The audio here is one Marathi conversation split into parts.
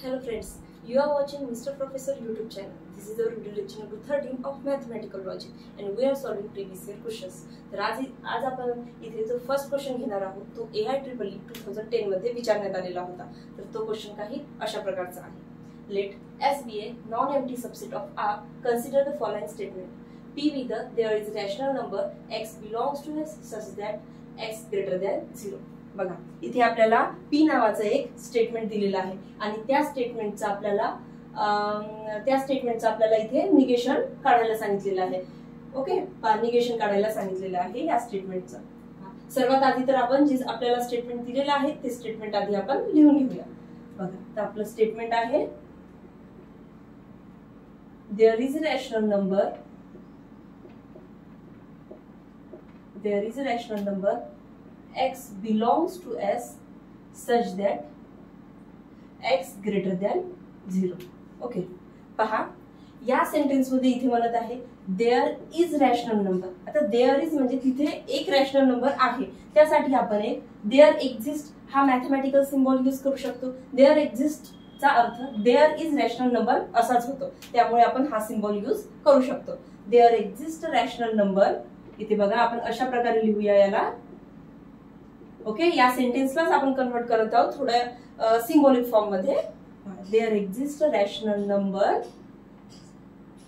Hello friends, you are watching Mr. Professor YouTube channel. This is our video lecture number 13 of mathematical logic and we are solving previous year questions. तर आज आपण इथे जो फर्स्ट क्वेश्चन घेणार आहोत तो AIEEE 2010 मध्ये विचारण्यात आलेला होता. तर तो क्वेश्चन काही अशा प्रकारचा आहे. Let S be a non-empty subset of R. Consider the following statement. P whether there is a rational number x belongs to S such that x greater than 0. बघा इथे आपल्याला P नावाचं एक स्टेटमेंट दिलेलं आहे आणि त्या स्टेटमेंटचं आपल्याला इथे निगेशन काढायला सांगितलेलं आहे. ओके, निगेशन काढायला सांगितलेलं आहे या स्टेटमेंटचं. सर्वात आधी तर आपण जे आपल्याला स्टेटमेंट दिलेलं आहे ते स्टेटमेंट आधी आपण लिहून घेऊया. बघा तर आपलं स्टेटमेंट आहे there is a rational number x belongs to S such that x greater than 0. Okay, पहा या सेंटेन्स मध्ये इथे म्हणत आहे there is rational number. आता there is म्हणजे तिथे एक रॅशनल नंबर आहे, त्यासाठी आपण एक there exist हा मॅथमॅटिकल सिम्बॉल यूज करू शकतो. there exist चा अर्थ there is rational number असाच होतो, त्यामुळे आपण हा सिम्बॉल यूज करू शकतो. there exist rational number. इथे बघा आपण अशा प्रकारे लिहूया याला. ओके, या सेंटेन्सलाच आपण कन्वर्ट करत आहोत थोड्या सिम्बॉलिक फॉर्म मध्ये. There exist a rational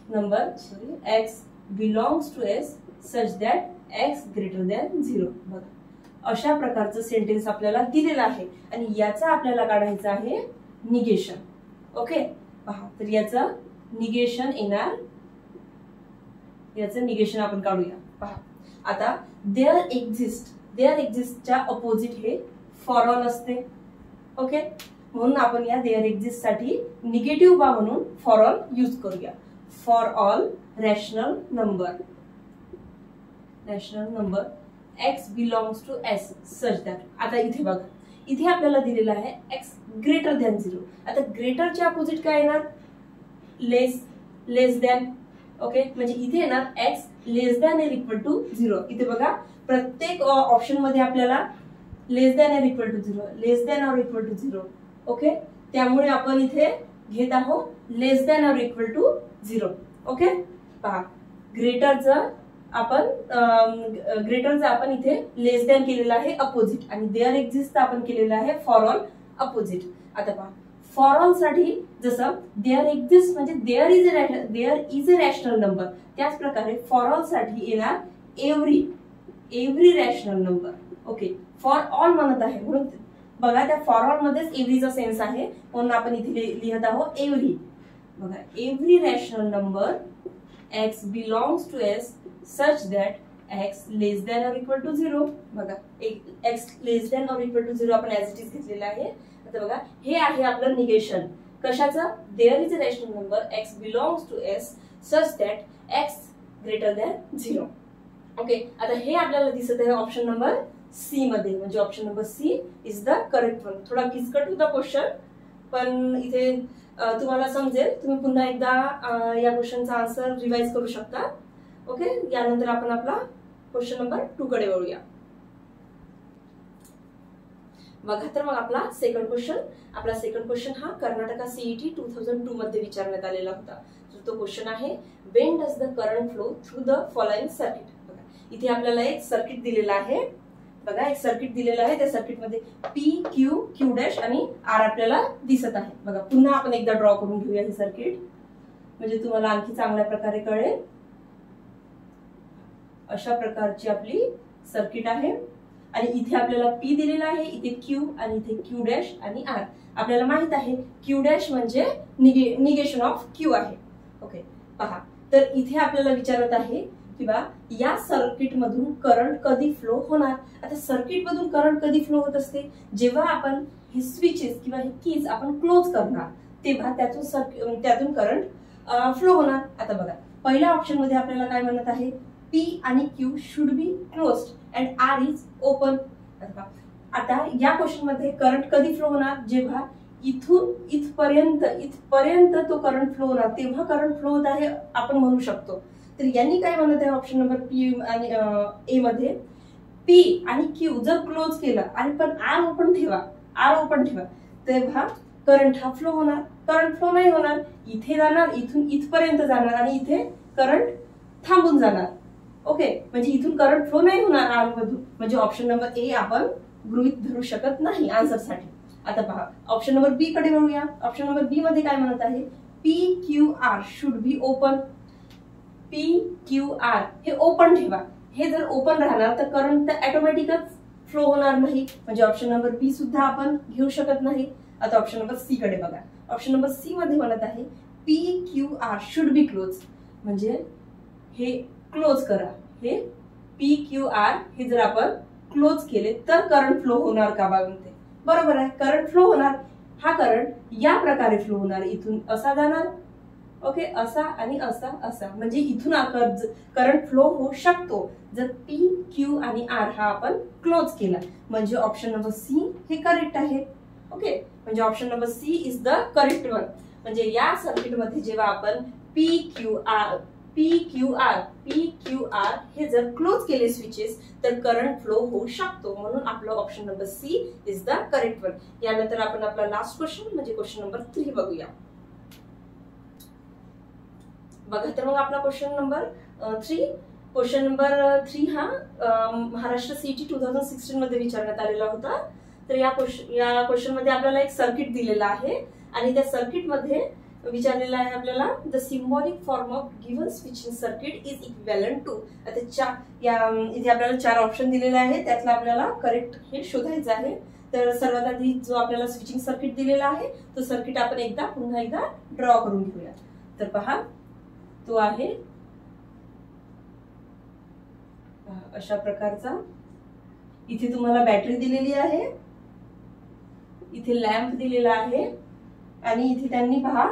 number x belongs to S such that x greater than 0. बघा अशा प्रकारचं सेंटेन्स आपल्याला दिलेलं आहे आणि याचा आपल्याला काढायचं आहे निगेशन. ओके, पहा तर याचं निगेशन येणार, याचं निगेशन आपण काढूया. पहा आता देयर एक्झिस्टच्या अपोजिट हे फॉर ऑल असते. ओके, म्हणून आपण या देयर एक्झिस्ट साठी निगेटिव्ह बा म्हणून फॉर ऑल यूज करूया. For all rational number x belongs to S such that. आता इथे बघा इथे आपल्याला दिलेला आहे x ग्रेटर दॅन 0. आता ग्रेटरच्या अपोजिट काय येणार? लेस दॅन. ओके, म्हणजे इथे येणार x less than or equal to 0. इथे बघा प्रत्येक ऑप्शन मध्ये आपल्याला less than or equal to 0, less than or equal to 0. Okay, त्यामुळे आपण इथे घेत आहोत less than or equal to 0. Okay, पहा ग्रेटरचं आपण इथे लेस दॅन केलेलं आहे अपोजिट आणि देअर एक्झिस्ट आपण केलेलं आहे फॉर ऑल अपोजिट. आता पहा फॉर ऑल साठी जसं देअर एक्झिस्ट म्हणजे there is a rational number, त्याच प्रकारे फॉर ऑल साठी येणार every rational number. Okay, for all म्हणत आहे म्हणून बघा त्या फॉर ऑल मध्येच एव्हरीचा सेन्स आहे म्हणून आपण इथे लिहित आहोत एव्हरी. बघा every rational number x belongs to S such that x less than or equal to 0. बघा x less than or equal to 0 आपण ऍज इट इज घेतलेला आहे. आता बघा हे आहे आपलं निगेशन कशाचं? There is a rational number x belongs to S such that x greater than 0. Okay, आता हे आपल्याला दिसत आहे ऑप्शन नंबर सी मध्ये, म्हणजे option number C is the correct one. थोडा किचकट होता क्वेश्चन पण इथे तुम्हाला समजेल. तुम्ही पुन्हा एकदा या क्वेश्चनचा आन्सर रिवाइज करू शकता. ओके, यानंतर आपण आपला क्वेश्चन नंबर 2 कडे वळूया. बघा तर मग आपला सेकंड क्वेश्चन हा कर्नाटका CET 2002 मध्ये विचारण्यात आलेला होता. तर तो क्वेश्चन आहे when does the current flow through the following circuit. बघा इथे आपल्याला एक सर्किट दिलेला आहे. बघा एक सर्किट दिलेलं आहे, त्या सर्किट मध्ये P Q डॅश आणि R आपल्याला दिसत आहे. बघा पुन्हा आपण एकदा ड्रॉ करून घेऊया हे सर्किट म्हणजे तुम्हाला आणखी चांगल्या प्रकारे कळेल. अशा प्रकारची आपली सर्किट आहे आणि इथे आपल्याला P दिलेला आहे, इथे Q आणि इथे Q डॅश आणि R. आपल्याला माहित आहे Q डॅश म्हणजे निगेशन ऑफ Q आहे. ओके, पहा तर इथे आपल्याला विचारत आहे की बा या सर्किट मधून करंट कधी फ्लो होणार. आता सर्किट मधून करंट कधी फ्लो होत असते? जेव्हा आपण हे स्विचेस किंवा हे कीज आपण क्लोज करणार तेव्हा त्यातून करंट फ्लो होणार. आता बघा पहिल्या ऑप्शन मध्ये आपल्याला काय म्हणत आहे? P आणि Q should be closed and R is open. आता या क्वेश्चन मध्ये करंट कधी फ्लो होणार? जेव्हा इथपर्यंत तो करंट फ्लो होणार तेव्हा करंट फ्लो होत आहे आपण म्हणू शकतो. तर यांनी काय म्हणत आहे ऑप्शन नंबर P आणि A मध्ये P आणि Q जर क्लोज केला आणि पण R ओपन ठेवा तेव्हा करंट हा फ्लो होणार, करंट फ्लो नाही होणार, इथे जाणार, इथून इथपर्यंत जाणार आणि इथे करंट थांबून जाणार. ओके, म्हणजे इथून करंट फ्लो नाही होणार आर मधून, म्हणजे ऑप्शन नंबर ए आपण गृहीत धरू शकत नाही आन्सर साठी. आता पहा ऑप्शन नंबर बी कडे वळूया. ऑप्शन नंबर बी मध्ये काय म्हणत आहे, P Q R should be open. P Q R हे ओपन ठेवा. हे जर ओपन राहणार तर करंट तर ऑटोमॅटिकच फ्लो होणार नाही, म्हणजे ऑप्शन नंबर बी सुद्धा आपण घेऊ शकत नाही. आता ऑप्शन नंबर सी कडे बघा. ऑप्शन नंबर सी मध्ये म्हणत आहे P Q R should be close, म्हणजे हे क्लोज करा. हे पी क्यू आर हे जर आपण क्लोज केले तर करंट फ्लो होणार का म्हणते. बरोबर आहे, करंट फ्लो होणार. हा करंट या प्रकारे फ्लो होणार, इथून असा जाणार, ओके, असा आणि असा असा, म्हणजे इथून करंट फ्लो होऊ शकतो जर पी क्यू आणि आर हा आपण क्लोज केला. म्हणजे ऑप्शन नंबर सी हे करेक्ट आहे. ओके, म्हणजे option number C is the correct one. म्हणजे या सर्किट मध्ये जेव्हा आपण पी क्यू आर हे जर क्लोज केले स्विचेस तर करंट फ्लो होऊ शकतो. म्हणून आपलं option number C is the correct one. यानंतर आपण आपला लास्ट क्वेश्चन म्हणजे क्वेश्चन नंबर 3 बघूया. बघा तर मग आपला क्वेश्चन नंबर 3 हा महाराष्ट्र सीईटी 2016 मध्ये विचारण्यात आलेला होता. तर या क्वेश्चन मध्ये आपल्याला एक सर्किट दिलेला आहे आणि त्या सर्किट मध्ये विचारलेला आहे आपल्याला the symbolic form of given switching circuit is equivalent to. आता इथे आपल्याला 4 ऑप्शन दिलेले आहे, त्यातला आपल्याला करेक्ट हे शोधायचं आहे. तर सर्वात आधी जो आपल्याला स्विचिंग सर्किट दिलेला आहे तो सर्किट आपण पुन्हा एकदा ड्रॉ करून घेऊया. तर पहा तो आहे अशा प्रकारचा. इथे तुम्हाला बॅटरी दिलेली आहे, इथे लॅम्प दिलेला आहे आणि इथे त्यांनी पहा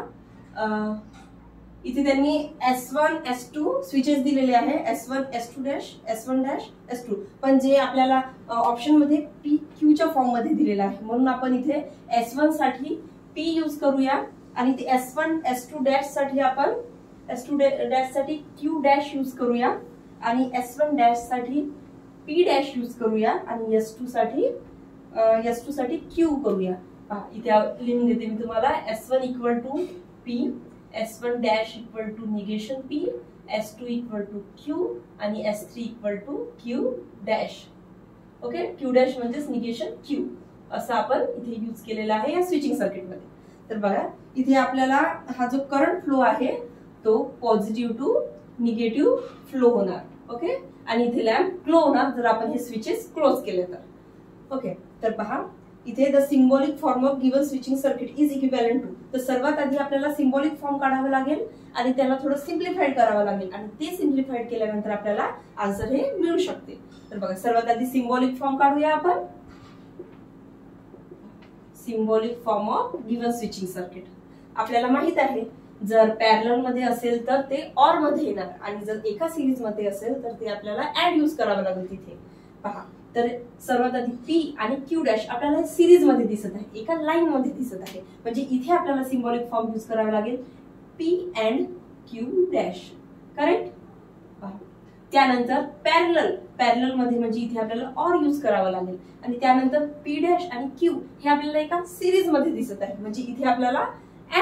इथे त्यांनी S1 S2 स्विचेस दिलेले आहे, S1 S2 dash S1 dash S2. पण जे आपल्याला ऑप्शन मध्ये पी क्यू च्या फॉर्म मध्ये दिलेला आहे, म्हणून आपण इथे S1 साठी P यूज करूया आणि ते S1 S2 डॅश साठी आपण S2 डॅश साठी Q डॅश यूज करूया आणि S1 डॅश साठी P डॅश यूज करूया आणि S2 साठी Q करूया. इथे लिहून देते मी तुम्हाला. S1 equal to P, S1 dash equal to negation P, S2 equal to Q आणि S3 equal to Q dash. Okay, Q dash म्हणजेच निगेशन Q असं आपण इथे यूज केलेला आहे या स्विचिंग सर्किट मध्ये. तर बघा इथे आपल्याला हा जो करंट फ्लो आहे तो पॉझिटिव्ह टू निगेटिव्ह फ्लो होणार. ओके, आणि इथे लॅम्प ग्लो होणार जर आपण हे स्विचेस क्लोज केले तर. ओके, तर पहा इथे the symbolic form of given switching circuit is equivalent to. तर सर्वात आधी आपल्याला सिम्बॉलिक फॉर्म काढावा लागेल आणि त्याला थोडं सिम्प्लिफाईड करावं लागेल आणि ते सिम्प्लिफाईड केल्यानंतर आपल्याला आन्सर हे मिळू शकते. तर बघा सर्वात आधी सिम्बॉलिक फॉर्म काढूया आपण. Symbolic form of given switching circuit आपल्याला माहित आहे, जर पॅरलल मध्ये असेल तर ते ऑर मध्ये येणार आणि जर एका सिरीज मध्ये असेल तर ते आपल्याला ऍड यूज करावं लागेल तिथे. पहा तर सर्वात आधी P आणि Q डॅश आपल्याला सिरीज मध्ये दिसत आहे, एका लाईन मध्ये दिसत आहे, म्हणजे इथे आपल्याला सिम्बॉलिक फॉर्म यूज करावा लागेल P and Q dash. Correct. त्यानंतर पॅरलल मध्ये म्हणजे इथे आपल्याला ऑर यूज करावा लागेल आणि त्यानंतर P डॅश आणि Q हे आपल्याला एका सिरीज मध्ये दिसत आहे, म्हणजे इथे आपल्याला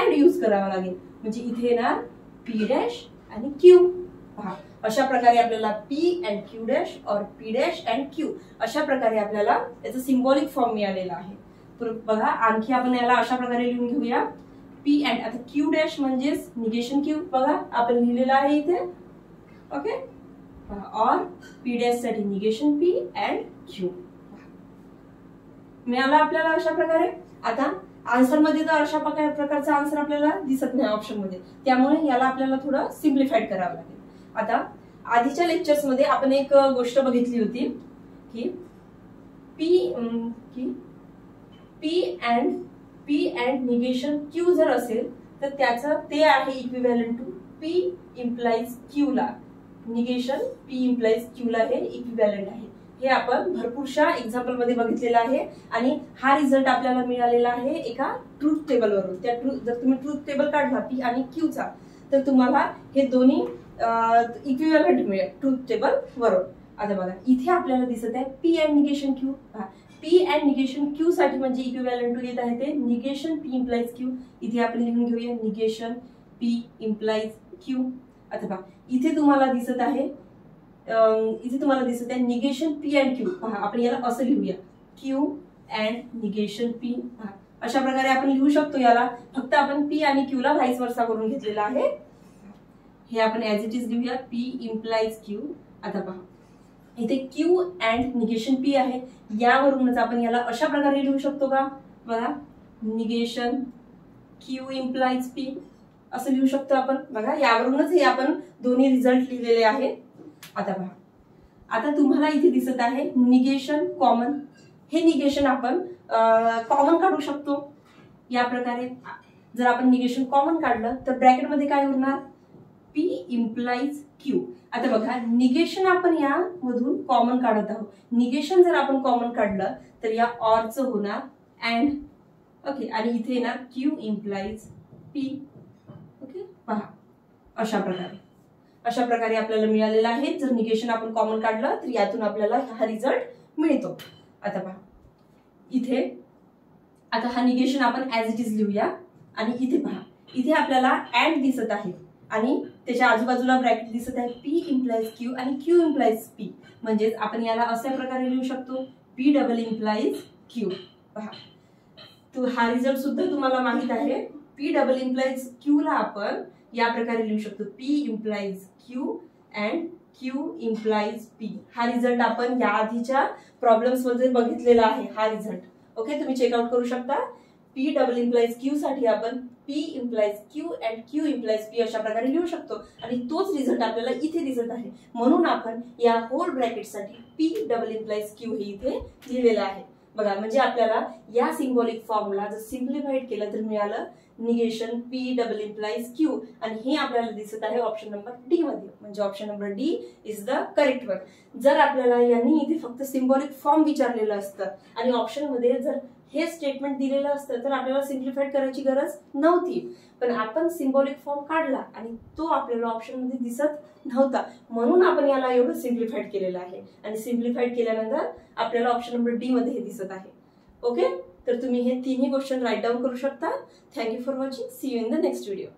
ऍड यूज करावा लागेल, म्हणजे इथे येणार P डॅश आणि Q. पहा अशा प्रकारे आपल्याला P अँड Q डॅश और P डॅश अँड Q अशा प्रकारे आपल्याला याचा सिम्बॉलिक फॉर्म मिळालेला आहे. तर बघा आणखी आपण याला अशा प्रकारे लिहून घेऊया. P अँड आता Q डॅश म्हणजेच निगेशन Q. बघा आपण लिहिलेलं आहे इथे. ओके, और P डॅश साठी निगेशन P अँड Q मिळाला आपल्याला अशा प्रकारे. आता आन्सर मध्ये तर अशा प्रकारचा आन्सर आपल्याला दिसत नाही ऑप्शन मध्ये, त्यामुळे याला आपल्याला थोडं सिम्प्लिफाईड करावं लागेल. आता आधीच्या लेक्चर्स मध्ये आपण एक गोष्ट बघितली होती की P अँड निगेशन Q जर असेल तर त्याचं ते आहे equivalent to P implies Q ला. निगेशन P इम्प्लाइज Q ला हे इक्विव्हॅलंट आहे. हे आपण भरपूरशा एक्झाम्पल मध्ये बघितलेलं आहे आणि हा रिझल्ट आपल्याला मिळालेला आहे एका ट्रूथ टेबल वरून. त्या जर तुम्ही ट्रूथ टेबल काढला P आणि Q चा तर तुम्हाला हे दोन्ही इक्विव्हॅलंट मिळेल ट्रूथ टेबल वरून. आता बघा इथे आपल्याला दिसत आहे P and negation Q. P and negation Q साठी म्हणजे इक्विव्हॅलंट टू येत आहे ते निगेशन पी इम्प्लाइज क्यू. इथे आपण लिहून घेऊया निगेशन पी इम्प्लाइज क्यू. आता पहा इथे तुम्हाला दिसत आहे निगेशन पी अँड क्यू. पहा आपण याला असं लिहूया क्यू अँड निगेशन पी. अशा प्रकारे आपण लिहू शकतो याला. फक्त आपण पी आणि क्यू ला व्हाईस वर्सा करून घेतलेला आहे. हे आपण ऍज इट इज लिहूया पी इम्प्लाइज क्यू. आता पहा इथे क्यू अँड निगेशन पी आहे. यावरूनच आपण याला अशा प्रकारे लिहू शकतो का? बघा निगेशन क्यू इम्प्लाइज पी असं लिहू शकतो आपण. बघा यावरूनच हे आपण दोन्ही रिझल्ट लिहिलेले आहे. आता पहा आता तुम्हाला इथे दिसत आहे निगेशन कॉमन. हे निगेशन आपण कॉमन काढू शकतो या प्रकारे. जर आपण निगेशन कॉमन काढलं तर ब्रॅकेटमध्ये काय होणार? P implies Q. आता बघा निगेशन आपण या मधून कॉमन काढत आहोत. निगेशन जर आपण कॉमन काढलं तर या ऑरचं होणार अँड. ओके आणि इथे येणार क्यू इम्प्लाइज पी. ओके पहा अशा प्रकारे आपल्याला मिळालेलं आहे. जर निगेशन आपण कॉमन काढलं तर यातून आपल्याला हा रिझल्ट मिळतो. आता पहा इथे आता हा निगेशन आपण ऍज इट इज लिहूया. आणि इथे पहा इथे आपल्याला अँड दिसत आहे आणि त्याच्या आजूबाजूला ब्रॅकेट दिसत आहे पी इम्प्लाइज क्यू आणि क्यू इम्प्लाइज पी. म्हणजेच आपण याला अशा प्रकारे लिहू शकतो पी डबल इम्प्लाइज क्यू. पहा तो हा रिझल्ट सुद्धा तुम्हाला माहित आहे. पी डबल इम्प्लाइज क्यू ला आपण या प्रकारे लिहू शकतो P implies Q and Q implies P. हा रिझल्ट आपण या आधीच्या प्रॉब्लेम्स मध्ये बघितलेला आहे हा रिझल्ट. ओके तुम्ही चेकआउट करू शकता. पी डबल इम्प्लाइज क्यू साठी आपण P implies Q and Q implies P अशा प्रकारे लिहू शकतो आणि तोच रिझल्ट आपल्याला इथे दिसत आहे. म्हणून आपण या होल ब्रॅकेट साठी पी डबल इम्प्लाइज क्यू हे इथे लिहिलेलं आहे. बघा म्हणजे आपल्याला या सिम्बॉलिक फॉर्मला जर सिम्प्लिफाईड केलं तर मिळालं negation P double implies Q. आणि हे आपल्याला दिसत आहे ऑप्शन नंबर डी मध्ये. म्हणजे option number D is the correct one. जर आपल्याला यांनी इथे फक्त सिम्बॉलिक फॉर्म विचारलेलं असतं आणि ऑप्शन मध्ये जर हे स्टेटमेंट दिलेलं असतं तर आपल्याला सिम्प्लिफाईड करायची गरज नव्हती. पण आपण सिम्बॉलिक फॉर्म काढला आणि तो आपल्याला ऑप्शन मध्ये दिसत नव्हता म्हणून आपण याला एवढं सिम्प्लिफाईड केलेलं आहे. आणि सिम्प्लिफाईड केल्यानंतर आपल्याला ऑप्शन नंबर डी मध्ये हे दिसत आहे. ओके तर तुम्ही हे तिन्ही क्वेश्चन राईट डाऊन करू शकता. Thank you for watching. See you in the next video.